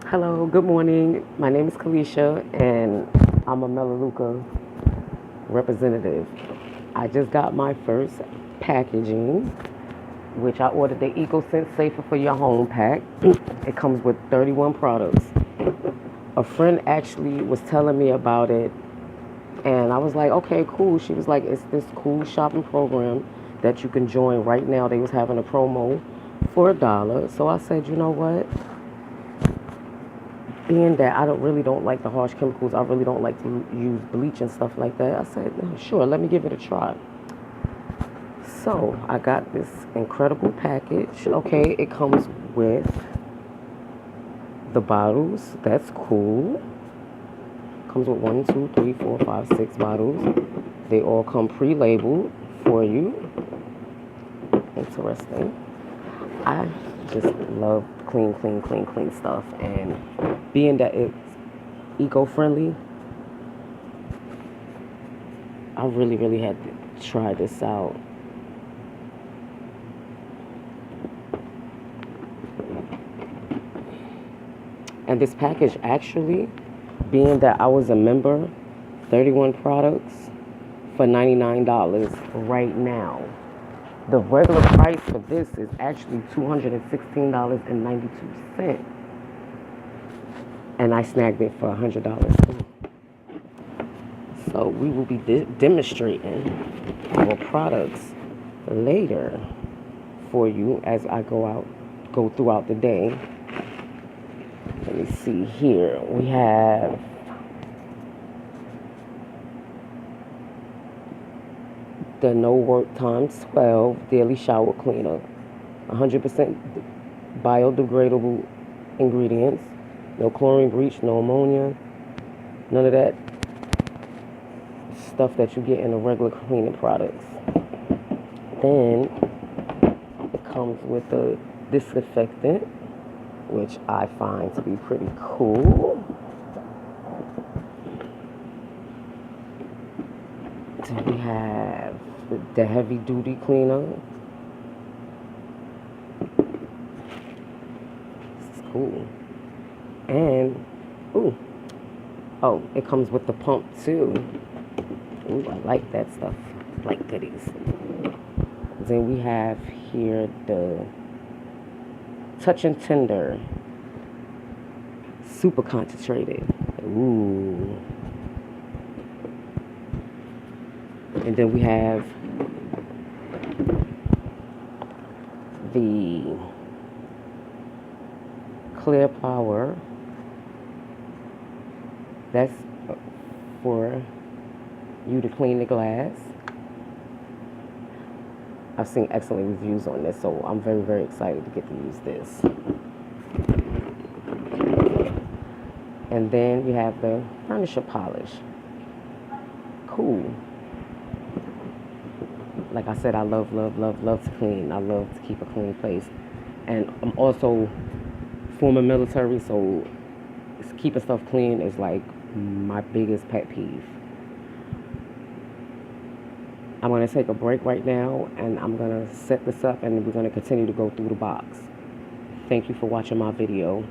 Hello, good morning. My name is Kalisha, and I'm a Melaleuca representative. I just got my first packaging, which I ordered the EcoSense Safer for Your Home pack. It comes with 31 products. A friend actually was telling me about it, and I was like, okay, cool. She was like, it's this cool shopping program that you can join right now. They was having a promo for $1. So I said, you know what? Being that I really don't like the harsh chemicals, I really don't like to use bleach and stuff like that. I said, sure, let me give it a try. So I got this incredible package. Okay, it comes with the bottles. That's cool. Comes with 1, 2, 3, 4, 5, 6 bottles. They all come pre-labeled for you. Interesting. I just love clean stuff, and being that it's eco-friendly, I really had to try this out. And this package actually, being that I was a member, 31 products for $99 right now. The regular price for this is actually $216.92. And I snagged it for $100. So we will be demonstrating our products later for you as I go throughout the day. Let me see here. We have the No Work Times 12 Daily Shower Cleaner. 100% biodegradable ingredients. No chlorine, bleach, no ammonia. None of that stuff that you get in the regular cleaning products. Then it comes with a disinfectant, which I find to be pretty cool. Then we have the heavy duty cleaner. This is cool. And it comes with the pump too. Ooh, I like that stuff. Like goodies. Then we have here the Touch and Tender super concentrated. Ooh. And then we have the Clear Power. That's for you to clean the glass. I've seen excellent reviews on this, so I'm very excited to get to use this. And then we have the furniture polish. Cool. Like I said, I love to clean. I love to keep a clean place. And I'm also former military, so keeping stuff clean is like my biggest pet peeve. I'm going to take a break right now, and I'm going to set this up, and we're going to continue to go through the box. Thank you for watching my video.